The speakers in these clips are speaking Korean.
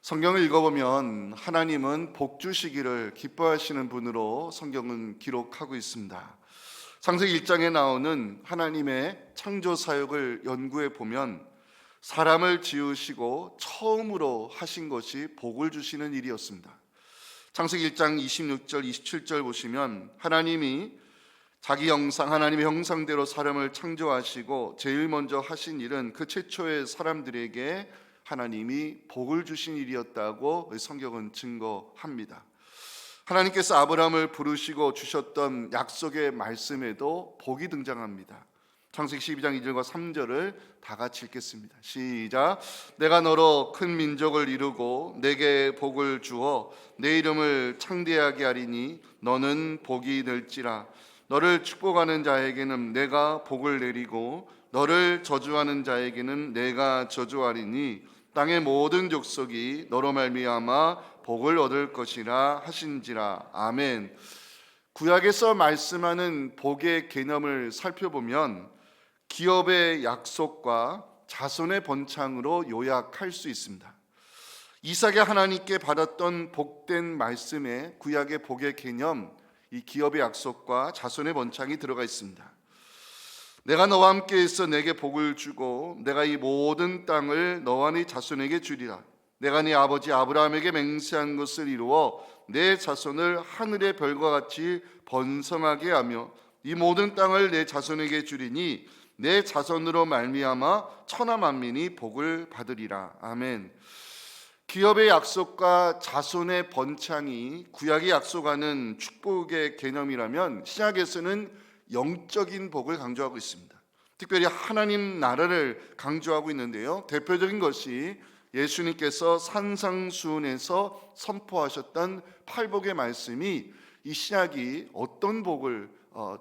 성경을 읽어보면 하나님은 복 주시기를 기뻐하시는 분으로 성경은 기록하고 있습니다. 창세기 1장에 나오는 하나님의 창조 사역을 연구해 보면 사람을 지으시고 처음으로 하신 것이 복을 주시는 일이었습니다. 창세기 1장 26절 27절 보시면 하나님이 자기 형상, 하나님의 형상대로 사람을 창조하시고 제일 먼저 하신 일은 그 최초의 사람들에게 하나님이 복을 주신 일이었다고 성경은 증거합니다. 하나님께서 아브라함을 부르시고 주셨던 약속의 말씀에도 복이 등장합니다. 창세기 12장 2절과 3절을 다 같이 읽겠습니다. 시작. 내가 너로 큰 민족을 이루고 내게 복을 주어 내 이름을 창대하게 하리니 너는 복이 될지라. 너를 축복하는 자에게는 내가 복을 내리고 너를 저주하는 자에게는 내가 저주하리니 땅의 모든 족속이 너로 말미암아 복을 얻을 것이라 하신지라. 아멘. 구약에서 말씀하는 복의 개념을 살펴보면 기업의 약속과 자손의 번창으로 요약할 수 있습니다. 이삭이 하나님께 받았던 복된 말씀에 구약의 복의 개념, 이 기업의 약속과 자손의 번창이 들어가 있습니다. 내가 너와 함께 있어 내게 복을 주고 내가 이 모든 땅을 너와 네 자손에게 주리라. 내가 네 아버지 아브라함에게 맹세한 것을 이루어 내 자손을 하늘의 별과 같이 번성하게 하며 이 모든 땅을 내 자손에게 주리니 내 자손으로 말미암아 천하 만민이 복을 받으리라. 아멘. 기업의 약속과 자손의 번창이 구약이 약속하는 축복의 개념이라면 신약에서는 영적인 복을 강조하고 있습니다. 특별히 하나님 나라를 강조하고 있는데요. 대표적인 것이 예수님께서 산상수훈에서 선포하셨던 팔복의 말씀이 이 신약이 어떤 복을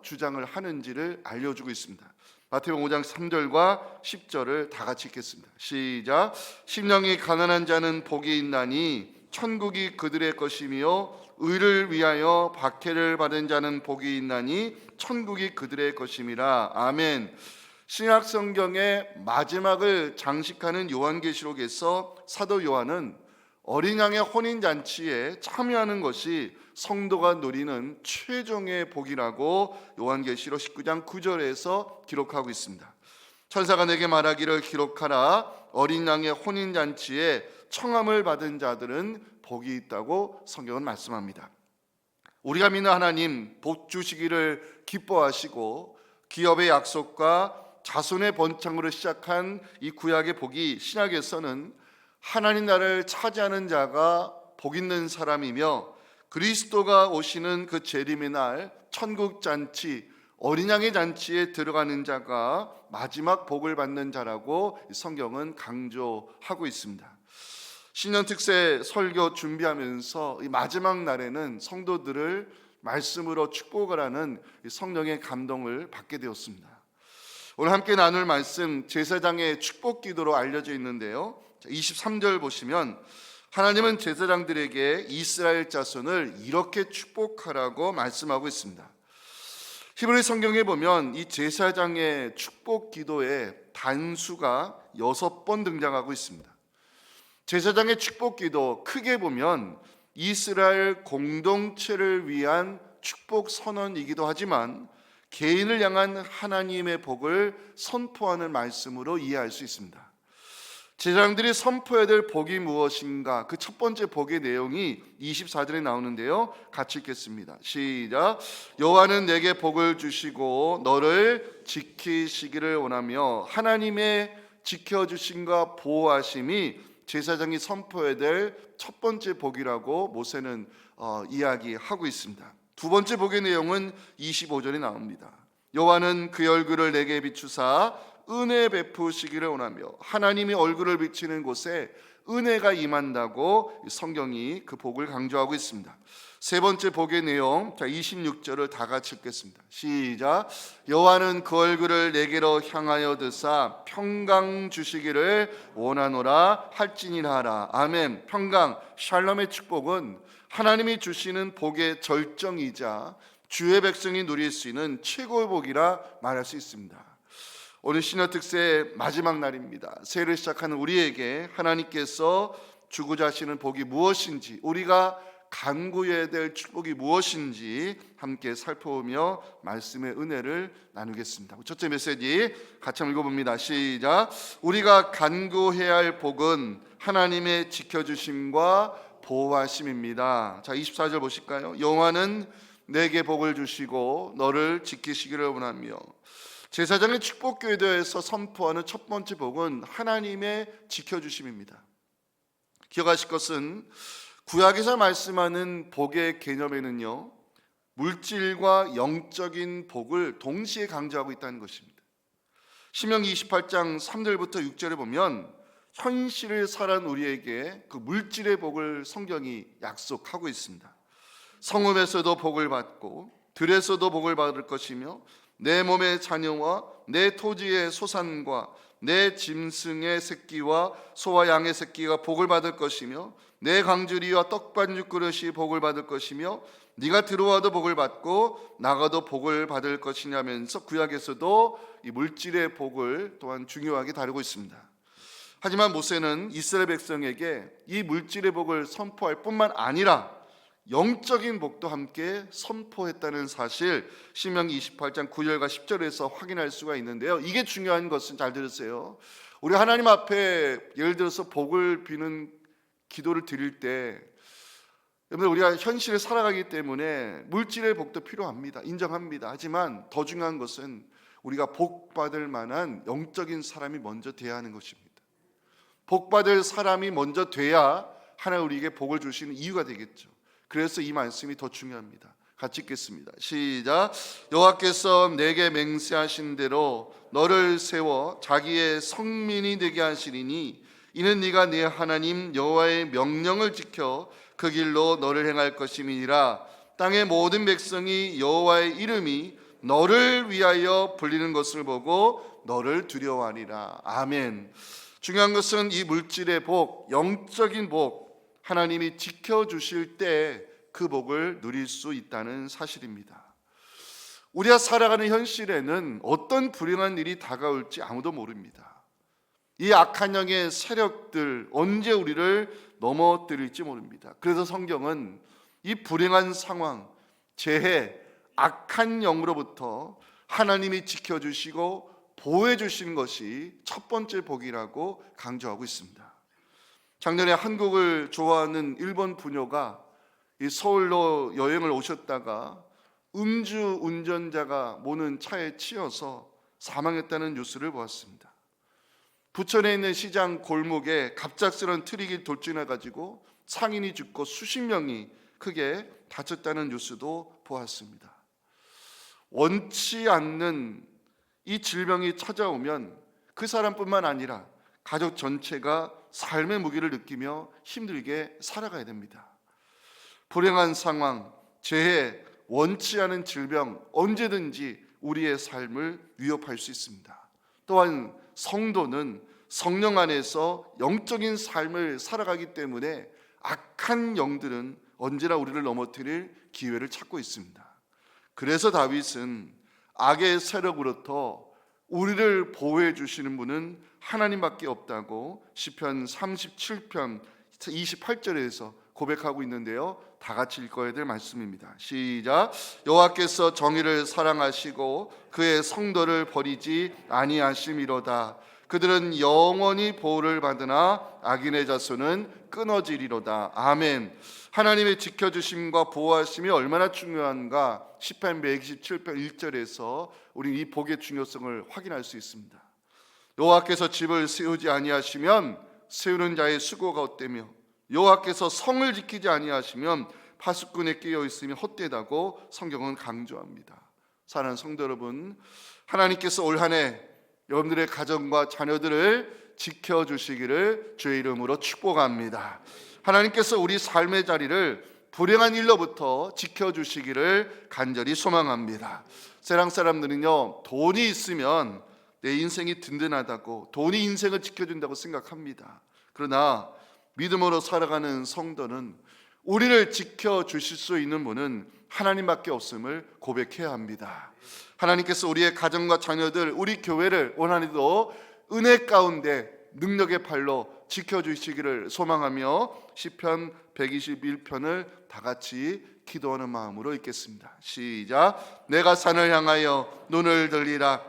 주장을 하는지를 알려주고 있습니다. 마태복음 5장 3절과 10절을 다 같이 읽겠습니다. 시작. 심령이 가난한 자는 복이 있나니 천국이 그들의 것이며 의를 위하여 박해를 받은 자는 복이 있나니 천국이 그들의 것임이라. 아멘. 신약 성경의 마지막을 장식하는 요한계시록에서 사도 요한은 어린 양의 혼인잔치에 참여하는 것이 성도가 누리는 최종의 복이라고 요한계시록 19장 9절에서 기록하고 있습니다. 천사가 내게 말하기를 기록하라. 어린 양의 혼인잔치에 청함을 받은 자들은 복이 있다고 성경은 말씀합니다. 우리가 믿는 하나님 복 주시기를 기뻐하시고 기업의 약속과 자손의 번창으로 시작한 이 구약의 복이 신약에서는 하나님 나라를 차지하는 자가 복 있는 사람이며 그리스도가 오시는 그 재림의 날 천국 잔치 어린 양의 잔치에 들어가는 자가 마지막 복을 받는 자라고 성경은 강조하고 있습니다. 신년 특세 설교 준비하면서 이 마지막 날에는 성도들을 말씀으로 축복을 하는 성령의 감동을 받게 되었습니다. 오늘 함께 나눌 말씀 제사장의 축복 기도로 알려져 있는데요. 23절 보시면 하나님은 제사장들에게 이스라엘 자손을 이렇게 축복하라고 말씀하고 있습니다. 히브리 성경에 보면 이 제사장의 축복 기도의 단수가 6번 등장하고 있습니다. 제사장의 축복 기도 크게 보면 이스라엘 공동체를 위한 축복 선언이기도 하지만 개인을 향한 하나님의 복을 선포하는 말씀으로 이해할 수 있습니다. 제사장들이 선포해야 될 복이 무엇인가? 그 첫 번째 복의 내용이 24절에 나오는데요. 같이 읽겠습니다. 시작. 여호와는 내게 복을 주시고 너를 지키시기를 원하며 하나님의 지켜주심과 보호하심이 제사장이 선포해야 될 첫 번째 복이라고 모세는 이야기하고 있습니다. 두 번째 복의 내용은 25절에 나옵니다. 여호와는 그의 얼굴을 내게 비추사 은혜 베푸시기를 원하며 하나님이 얼굴을 비치는 곳에 은혜가 임한다고 성경이 그 복을 강조하고 있습니다. 세 번째 복의 내용 26절을 다 같이 읽겠습니다. 시작. 여호와는 그 얼굴을 내게로 향하여 드사 평강 주시기를 원하노라 할지니라 하라. 아멘. 평강 샬롬의 축복은 하나님이 주시는 복의 절정이자 주의 백성이 누릴 수 있는 최고의 복이라 말할 수 있습니다. 오늘 신년 특세 마지막 날입니다. 새해를 시작하는 우리에게 하나님께서 주고자 하시는 복이 무엇인지, 우리가 간구해야 될 축복이 무엇인지 함께 살펴보며 말씀의 은혜를 나누겠습니다. 첫째 메시지 같이 한번 읽어봅니다. 시작. 우리가 간구해야 할 복은 하나님의 지켜주심과 보호하심입니다. 자, 24절 보실까요? 여호와는 내게 복을 주시고 너를 지키시기를 원하며. 제사장의 축복교회에서 선포하는 첫 번째 복은 하나님의 지켜주심입니다. 기억하실 것은 구약에서 말씀하는 복의 개념에는요, 물질과 영적인 복을 동시에 강조하고 있다는 것입니다. 신명기 28장 3절부터 6절에 보면 현실을 살아온 우리에게 그 물질의 복을 성경이 약속하고 있습니다. 성읍에서도 복을 받고 들에서도 복을 받을 것이며 내 몸의 자녀와 내 토지의 소산과 내 짐승의 새끼와 소와 양의 새끼가 복을 받을 것이며 내 강주리와 떡반죽 그릇이 복을 받을 것이며 네가 들어와도 복을 받고 나가도 복을 받을 것이냐면서 구약에서도 이 물질의 복을 또한 중요하게 다루고 있습니다. 하지만 모세는 이스라엘 백성에게 이 물질의 복을 선포할 뿐만 아니라 영적인 복도 함께 선포했다는 사실, 신명기 28장 9절과 10절에서 확인할 수가 있는데요. 이게 중요한 것은, 잘 들으세요, 우리 하나님 앞에 예를 들어서 복을 비는 기도를 드릴 때 여러분, 우리가 현실을 살아가기 때문에 물질의 복도 필요합니다. 인정합니다. 하지만 더 중요한 것은 우리가 복 받을 만한 영적인 사람이 먼저 돼야 하는 것입니다. 복 받을 사람이 먼저 돼야 하나님 우리에게 복을 주시는 이유가 되겠죠. 그래서 이 말씀이 더 중요합니다. 같이 읽겠습니다. 시작. 여호와께서 내게 맹세하신 대로 너를 세워 자기의 성민이 되게 하시리니 이는 네가 네 하나님 여호와의 명령을 지켜 그 길로 너를 행할 것임이니라. 땅의 모든 백성이 여호와의 이름이 너를 위하여 불리는 것을 보고 너를 두려워하리라. 아멘. 중요한 것은 이 물질의 복, 영적인 복, 하나님이 지켜주실 때 그 복을 누릴 수 있다는 사실입니다. 우리가 살아가는 현실에는 어떤 불행한 일이 다가올지 아무도 모릅니다. 이 악한 영의 세력들 언제 우리를 넘어뜨릴지 모릅니다. 그래서 성경은 이 불행한 상황, 재해, 악한 영으로부터 하나님이 지켜주시고 보호해 주시는 것이 첫 번째 복이라고 강조하고 있습니다. 작년에 한국을 좋아하는 일본 부녀가 이 서울로 여행을 오셨다가 음주 운전자가 모는 차에 치여서 사망했다는 뉴스를 보았습니다. 부천에 있는 시장 골목에 갑작스런 트럭이 돌진해가지고 상인이 죽고 수십 명이 크게 다쳤다는 뉴스도 보았습니다. 원치 않는 이 질병이 찾아오면 그 사람뿐만 아니라 가족 전체가 삶의 무게를 느끼며 힘들게 살아가야 됩니다. 불행한 상황, 재해, 원치 않은 질병 언제든지 우리의 삶을 위협할 수 있습니다. 또한 성도는 성령 안에서 영적인 삶을 살아가기 때문에 악한 영들은 언제나 우리를 넘어뜨릴 기회를 찾고 있습니다. 그래서 다윗은 악의 세력으로부터 우리를 보호해 주시는 분은 하나님밖에 없다고 시편 37편 28절에서 고백하고 있는데요. 다 같이 읽어야 될 말씀입니다. 시작. 여호와께서 정의를 사랑하시고 그의 성도를 버리지 아니하심이로다. 그들은 영원히 보호를 받으나 악인의 자손은 끊어지리로다. 아멘. 하나님의 지켜주심과 보호하심이 얼마나 중요한가 시편 127편 1절에서 우리 이 복의 중요성을 확인할 수 있습니다. 여호와께서 집을 세우지 아니하시면 세우는 자의 수고가 헛되며 여호와께서 성을 지키지 아니하시면 파수꾼에 끼어 있으면 헛되다고 성경은 강조합니다. 사랑하는 성도 여러분, 하나님께서 올 한 해 여러분들의 가정과 자녀들을 지켜주시기를 주의 이름으로 축복합니다. 하나님께서 우리 삶의 자리를 불행한 일로부터 지켜주시기를 간절히 소망합니다. 세상 사람들은요, 돈이 있으면 내 인생이 든든하다고, 돈이 인생을 지켜준다고 생각합니다. 그러나 믿음으로 살아가는 성도는 우리를 지켜주실 수 있는 분은 하나님밖에 없음을 고백해야 합니다. 하나님께서 우리의 가정과 자녀들, 우리 교회를 올 한 해도 은혜 가운데 능력의 팔로 지켜주시기를 소망하며 시편 121편을 다 같이 기도하는 마음으로 읽겠습니다. 시작. 내가 산을 향하여 눈을 들리라.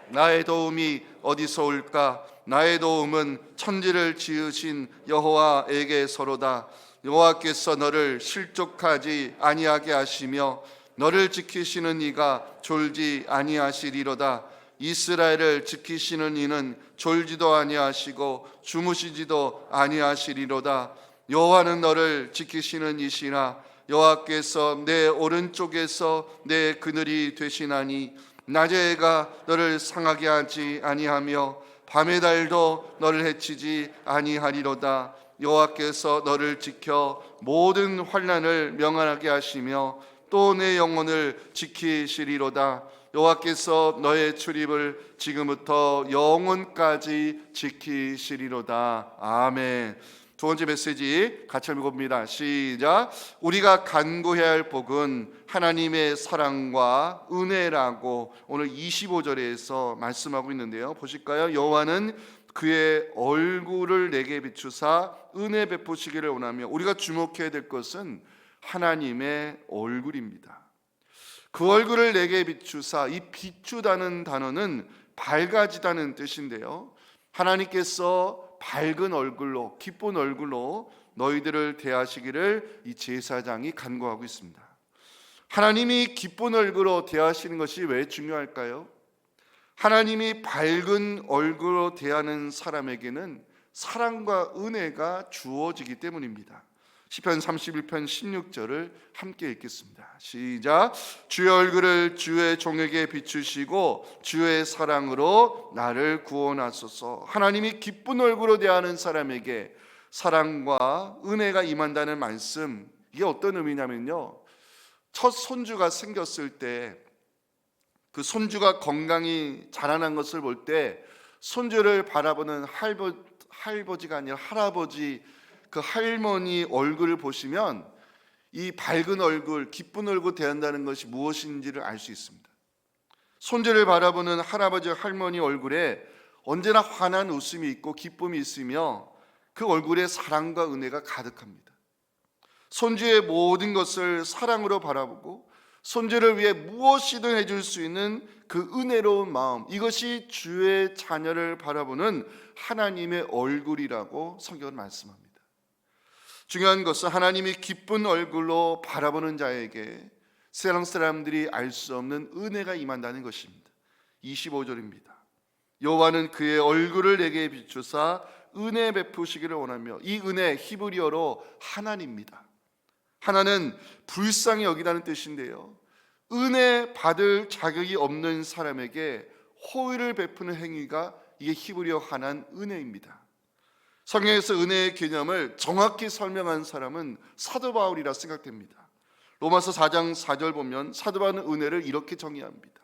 나의 도움이 어디서 올까? 나의 도움은 천지를 지으신 여호와에게서로다. 여호와께서 너를 실족하지 아니하게 하시며 너를 지키시는 이가 졸지 아니하시리로다. 이스라엘을 지키시는 이는 졸지도 아니하시고 주무시지도 아니하시리로다. 여호와는 너를 지키시는 이시라. 여호와께서 내 오른쪽에서 내 그늘이 되시나니 낮의 해가 너를 상하게 하지 아니하며 밤의 달도 너를 해치지 아니하리로다. 여호와께서 너를 지켜 모든 환난을 명하게 하시며 또 내 영혼을 지키시리로다. 여호와께서 너의 출입을 지금부터 영원까지 지키시리로다. 아멘. 두 번째 메시지 같이 읽어봅니다. 시작. 우리가 간구해야 할 복은 하나님의 사랑과 은혜라고 오늘 25절에서 말씀하고 있는데요. 보실까요? 여호와는 그의 얼굴을 내게 비추사 은혜 베푸시기를 원하며, 우리가 주목해야 될 것은 하나님의 얼굴입니다. 그 얼굴을 내게 비추사, 이 비추다는 단어는 밝아지다는 뜻인데요, 하나님께서 밝은 얼굴로, 기쁜 얼굴로 너희들을 대하시기를 이 제사장이 간구하고 있습니다. 하나님이 기쁜 얼굴로 대하시는 것이 왜 중요할까요? 하나님이 밝은 얼굴로 대하는 사람에게는 사랑과 은혜가 주어지기 때문입니다. 시편 31편 16절을 함께 읽겠습니다. 시작. 주의 얼굴을 주의 종에게 비추시고 주의 사랑으로 나를 구원하소서. 하나님이 기쁜 얼굴로 대하는 사람에게 사랑과 은혜가 임한다는 말씀, 이게 어떤 의미냐면요, 첫 손주가 생겼을 때 그 손주가 건강히 자라난 것을 볼 때 손주를 바라보는 할아버지가 아니라 할아버지, 그 할머니 얼굴을 보시면 이 밝은 얼굴, 기쁜 얼굴 대한다는 것이 무엇인지를 알 수 있습니다. 손주를 바라보는 할아버지, 할머니 얼굴에 언제나 환한 웃음이 있고 기쁨이 있으며 그 얼굴에 사랑과 은혜가 가득합니다. 손주의 모든 것을 사랑으로 바라보고 손주를 위해 무엇이든 해줄 수 있는 그 은혜로운 마음, 이것이 주의 자녀를 바라보는 하나님의 얼굴이라고 성경은 말씀합니다. 중요한 것은 하나님이 기쁜 얼굴로 바라보는 자에게 세상 사람들이 알 수 없는 은혜가 임한다는 것입니다. 25절입니다. 여호와는 그의 얼굴을 내게 비추사 은혜 베푸시기를 원하며, 이 은혜 히브리어로 하나입니다. 하나는 불쌍히 여기다는 뜻인데요, 은혜 받을 자격이 없는 사람에게 호의를 베푸는 행위가 이게 히브리어 하나는 은혜입니다. 성경에서 은혜의 개념을 정확히 설명한 사람은 사도 바울이라 생각됩니다. 로마서 4장 4절 보면 사도 바울은 은혜를 이렇게 정의합니다.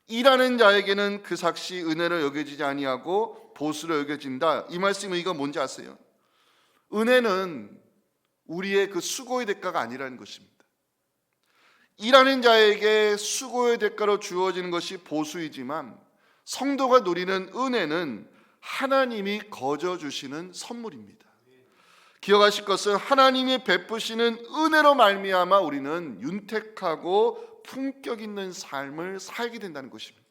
일하는 자에게는 그 삭시 은혜로 여겨지지 아니하고 보수로 여겨진다. 이 말씀의 의미가 뭔지 아세요? 은혜는 우리의 그 수고의 대가가 아니라는 것입니다. 일하는 자에게 수고의 대가로 주어지는 것이 보수이지만 성도가 누리는 은혜는 하나님이 거저 주시는 선물입니다. 기억하실 것은 하나님이 베푸시는 은혜로 말미암아 우리는 윤택하고 품격 있는 삶을 살게 된다는 것입니다.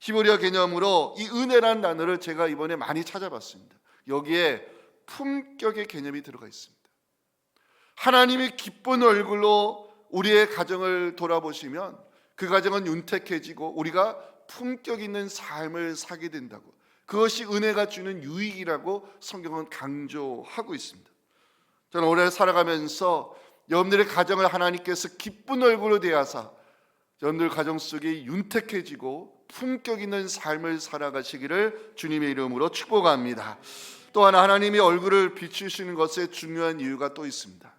히브리어 개념으로 이 은혜라는 단어를 제가 이번에 많이 찾아봤습니다. 여기에 품격의 개념이 들어가 있습니다. 하나님이 기쁜 얼굴로 우리의 가정을 돌아보시면 그 가정은 윤택해지고 우리가 품격 있는 삶을 살게 된다고, 그것이 은혜가 주는 유익이라고 성경은 강조하고 있습니다. 저는 올해 살아가면서 여러분들의 가정을 하나님께서 기쁜 얼굴로 대하사 여러분들 가정 속에 윤택해지고 품격 있는 삶을 살아가시기를 주님의 이름으로 축복합니다. 또 하나, 하나님이 얼굴을 비추시는 것에 중요한 이유가 또 있습니다.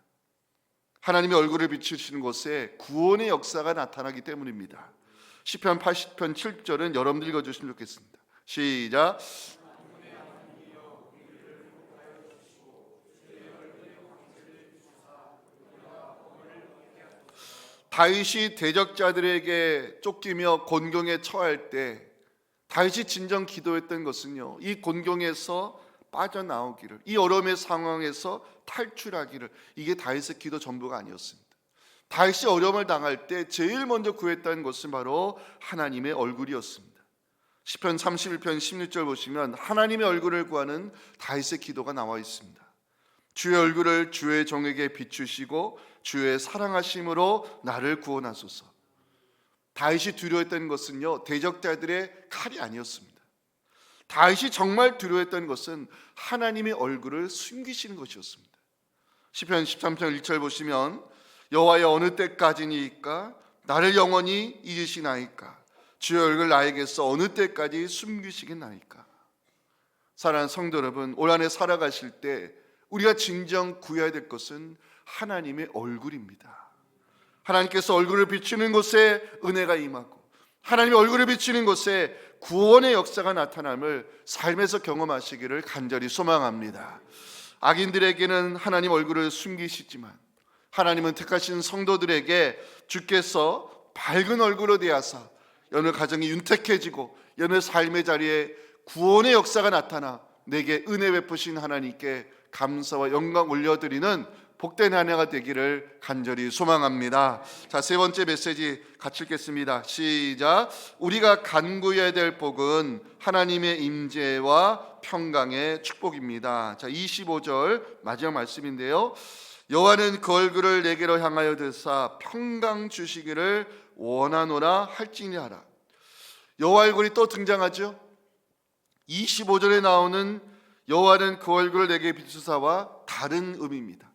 하나님의 얼굴을 비추시는 것에 구원의 역사가 나타나기 때문입니다. 시편 80편 7절은 여러분들 읽어주시면 좋겠습니다. 시작. 다윗이 대적자들에게 쫓기며 곤경에 처할 때 다윗이 진정 기도했던 것은요, 이 곤경에서 빠져나오기를, 이 어려움의 상황에서 탈출하기를, 이게 다윗의 기도 전부가 아니었습니다. 다윗이 어려움을 당할 때 제일 먼저 구했다는 것은 바로 하나님의 얼굴이었습니다. 시편 31편 16절 보시면 하나님의 얼굴을 구하는 다윗의 기도가 나와 있습니다. 주의 얼굴을 주의 종에게 비추시고 주의 사랑하심으로 나를 구원하소서. 다윗이 두려워했던 것은요, 대적자들의 칼이 아니었습니다. 다윗이 정말 두려워했던 것은 하나님의 얼굴을 숨기시는 것이었습니다. 시편 13편 1절 보시면 여호와여 어느 때까지니까 나를 영원히 잊으시나이까 주의 얼굴 나에게서 어느 때까지 숨기시겠나이까. 사랑하는 성도 여러분, 올 한 해 살아가실 때 우리가 진정 구해야 될 것은 하나님의 얼굴입니다. 하나님께서 얼굴을 비추는 곳에 은혜가 임하고 하나님의 얼굴을 비추는 곳에 구원의 역사가 나타남을 삶에서 경험하시기를 간절히 소망합니다. 악인들에게는 하나님 얼굴을 숨기시지만 하나님은 택하신 성도들에게 주께서 밝은 얼굴로 대하사 여느 가정이 윤택해지고 여느 삶의 자리에 구원의 역사가 나타나 내게 은혜 베푸신 하나님께 감사와 영광 올려드리는 복된 한 해가 되기를 간절히 소망합니다. 자, 세 번째 메시지 같이 읽겠습니다. 시작. 우리가 간구해야 될 복은 하나님의 임재와 평강의 축복입니다. 자, 25절 마지막 말씀인데요. 여호와는 그 얼굴을 내게로 향하여 드사 평강 주시기를 원하노라 할지니하라. 여호와 얼굴이 또 등장하죠. 25절에 나오는 여호와는 그 얼굴을 내게 비추사와 다른 의미입니다.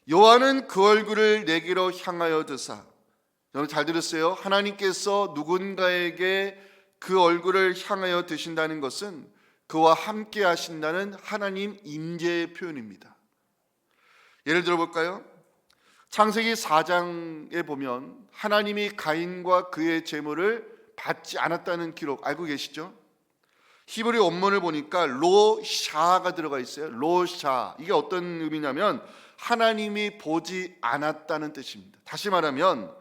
여호와는 그 얼굴을 내게로 향하여 드사, 여러분 잘 들으세요. 하나님께서 누군가에게 그 얼굴을 향하여 드신다는 것은 그와 함께 하신다는 하나님 임재의 표현입니다. 예를 들어볼까요? 창세기 4장에 보면 하나님이 가인과 그의 재물을 받지 않았다는 기록 알고 계시죠? 히브리 원문을 보니까 로샤가 들어가 있어요. 로샤. 이게 어떤 의미냐면 하나님이 보지 않았다는 뜻입니다. 다시 말하면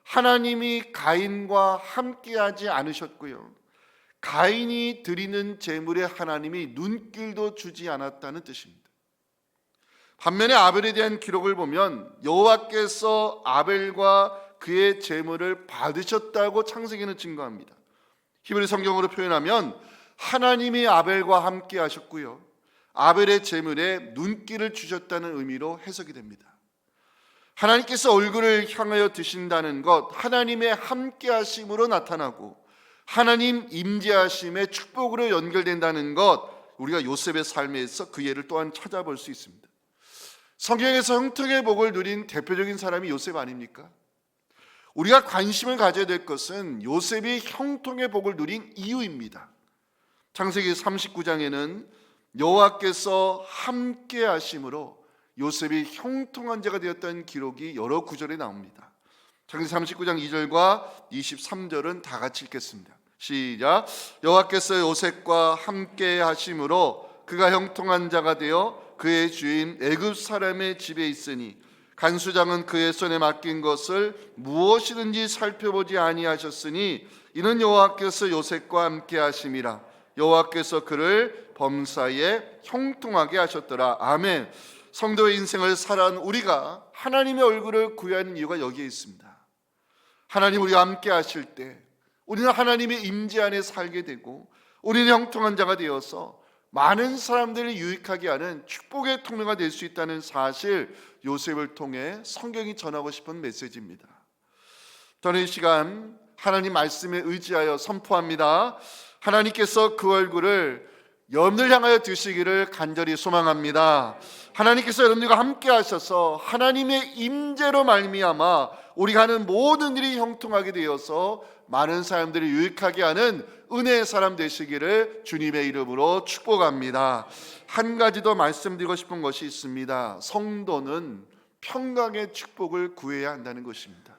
하나님이 가인과 함께하지 않으셨고요, 가인이 드리는 제물에 하나님이 눈길도 주지 않았다는 뜻입니다. 반면에 아벨에 대한 기록을 보면 여호와께서 아벨과 그의 제물을 받으셨다고 창세기는 증거합니다. 히브리 성경으로 표현하면 하나님이 아벨과 함께 하셨고요, 아벨의 제물에 눈길을 주셨다는 의미로 해석이 됩니다. 하나님께서 얼굴을 향하여 드신다는 것, 하나님의 함께 하심으로 나타나고 하나님 임재하심의 축복으로 연결된다는 것, 우리가 요셉의 삶에서 그 예를 또한 찾아볼 수 있습니다. 성경에서 형통의 복을 누린 대표적인 사람이 요셉 아닙니까? 우리가 관심을 가져야 될 것은 요셉이 형통의 복을 누린 이유입니다. 창세기 39장에는 여호와께서 함께 하심으로 요셉이 형통한 자가 되었다는 기록이 여러 구절에 나옵니다. 창세기 39장 2절과 23절은 다 같이 읽겠습니다. 시작. 여호와께서 요셉과 함께 하심으로 그가 형통한 자가 되어 그의 주인 애굽 사람의 집에 있으니 간수장은 그의 손에 맡긴 것을 무엇이든지 살펴보지 아니하셨으니 이는 여호와께서 요셉과 함께 하심이라. 여호와께서 그를 범사에 형통하게 하셨더라. 아멘. 성도의 인생을 살아온 우리가 하나님의 얼굴을 구해야 하는 이유가 여기에 있습니다. 하나님 우리와 함께 하실 때 우리는 하나님의 임재 안에 살게 되고 우리는 형통한 자가 되어서 많은 사람들을 유익하게 하는 축복의 통로가 될 수 있다는 사실, 요셉을 통해 성경이 전하고 싶은 메시지입니다. 저는 이 시간 하나님 말씀에 의지하여 선포합니다. 하나님께서 그 얼굴을 여러분을 향하여 드시기를 간절히 소망합니다. 하나님께서 여러분들과 함께 하셔서 하나님의 임재로 말미암아 우리가 하는 모든 일이 형통하게 되어서 많은 사람들을 유익하게 하는 은혜의 사람 되시기를 주님의 이름으로 축복합니다. 한 가지 더 말씀드리고 싶은 것이 있습니다. 성도는 평강의 축복을 구해야 한다는 것입니다.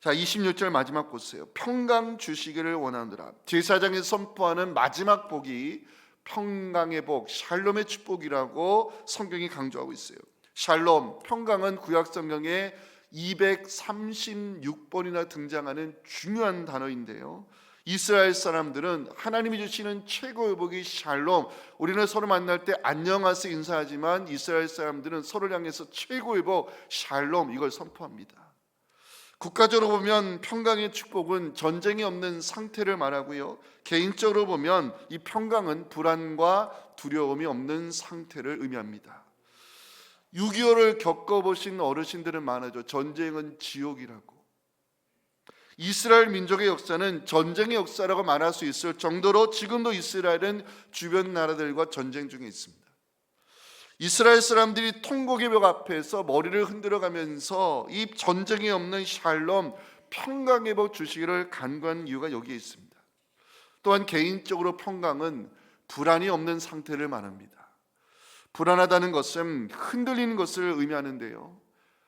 자, 26절 마지막 보세요. 평강 주시기를 원하노라. 제사장이 선포하는 마지막 복이 평강의 복, 샬롬의 축복이라고 성경이 강조하고 있어요. 샬롬, 평강은 구약 성경에 236번이나 등장하는 중요한 단어인데요, 이스라엘 사람들은 하나님이 주시는 최고의 복이 샬롬, 우리는 서로 만날 때 안녕하세요 인사하지만 이스라엘 사람들은 서로를 향해서 최고의 복 샬롬 이걸 선포합니다. 국가적으로 보면 평강의 축복은 전쟁이 없는 상태를 말하고요, 개인적으로 보면 이 평강은 불안과 두려움이 없는 상태를 의미합니다. 6.25를 겪어보신 어르신들은 많아죠. 전쟁은 지옥이라고. 이스라엘 민족의 역사는 전쟁의 역사라고 말할 수 있을 정도로 지금도 이스라엘은 주변 나라들과 전쟁 중에 있습니다. 이스라엘 사람들이 통곡의 벽 앞에서 머리를 흔들어가면서 이 전쟁이 없는 샬롬, 평강의 복 주시기를 간구한 이유가 여기에 있습니다. 또한 개인적으로 평강은 불안이 없는 상태를 말합니다. 불안하다는 것은 흔들리는 것을 의미하는데요,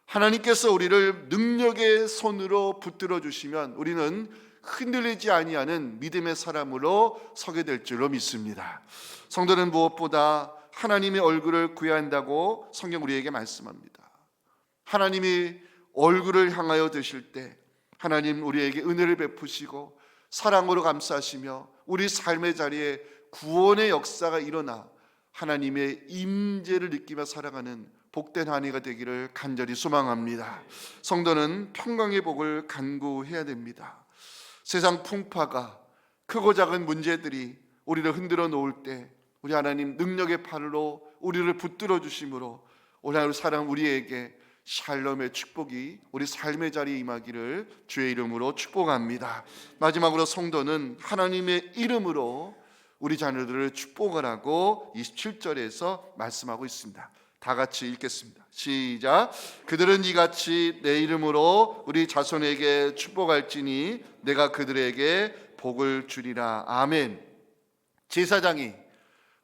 하나님께서 우리를 능력의 손으로 붙들어 주시면 우리는 흔들리지 아니하는 믿음의 사람으로 서게 될 줄로 믿습니다. 성도는 무엇보다 하나님의 얼굴을 구해야 한다고 성경 우리에게 말씀합니다. 하나님이 얼굴을 향하여 드실 때 하나님 우리에게 은혜를 베푸시고 사랑으로 감싸시며 우리 삶의 자리에 구원의 역사가 일어나 하나님의 임재를 느끼며 살아가는 복된 한 해가 되기를 간절히 소망합니다. 성도는 평강의 복을 간구해야 됩니다. 세상 풍파가, 크고 작은 문제들이 우리를 흔들어 놓을 때 우리 하나님 능력의 팔로 우리를 붙들어 주심으로 오늘 사랑 우리에게 샬롬의 축복이 우리 삶의 자리에 임하기를 주의 이름으로 축복합니다. 마지막으로 성도는 하나님의 이름으로 우리 자녀들을 축복하라고 27절에서 말씀하고 있습니다. 다 같이 읽겠습니다. 시작. 그들은 이같이 내 이름으로 우리 자손에게 축복할지니 내가 그들에게 복을 주리라. 아멘. 제사장이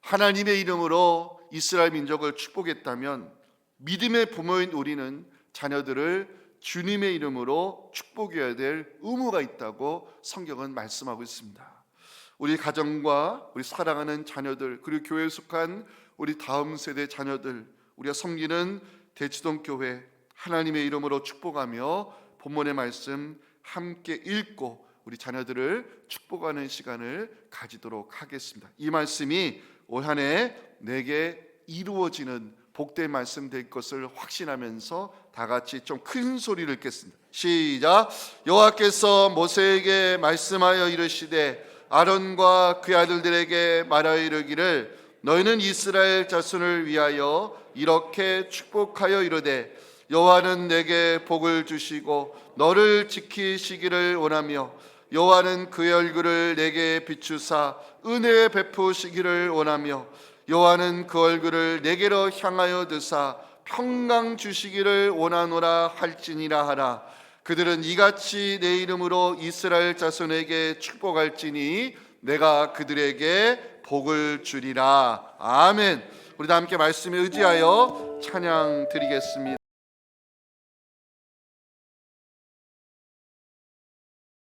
하나님의 이름으로 이스라엘 민족을 축복했다면 믿음의 부모인 우리는 자녀들을 주님의 이름으로 축복해야 될 의무가 있다고 성경은 말씀하고 있습니다. 우리 가정과 우리 사랑하는 자녀들, 그리고 교회에 속한 우리 다음 세대 자녀들, 우리가 섬기는 대치동 교회 하나님의 이름으로 축복하며 본문의 말씀 함께 읽고 우리 자녀들을 축복하는 시간을 가지도록 하겠습니다. 이 말씀이 올 한 해 내게 이루어지는 복된 말씀 될 것을 확신하면서 다 같이 좀 큰 소리를 읽겠습니다. 시작. 여호와께서 모세에게 말씀하여 이르시되 아론과 그 아들들에게 말하여 이르기를 너희는 이스라엘 자손을 위하여 이렇게 축복하여 이르되 여호와는 내게 복을 주시고 너를 지키시기를 원하며 여호와는 그의 얼굴을 내게 비추사 은혜 베푸시기를 원하며 여호와는 그 얼굴을 내게로 향하여 드사 평강 주시기를 원하노라 할지니라 하라. 그들은 이같이 내 이름으로 이스라엘 자손에게 축복할지니 내가 그들에게 복을 주리라. 아멘. 우리 다 함께 말씀에 의지하여 찬양 드리겠습니다.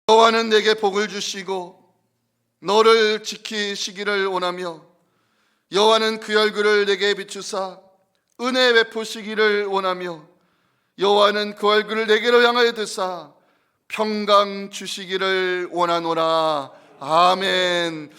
여호와는 내게 복을 주시고 너를 지키시기를 원하며 여호와는 그 얼굴을 내게 비추사 은혜 베푸시기를 원하며 여호와는 그 얼굴을 내게로 향하여 드사 평강 주시기를 원하노라. 아멘.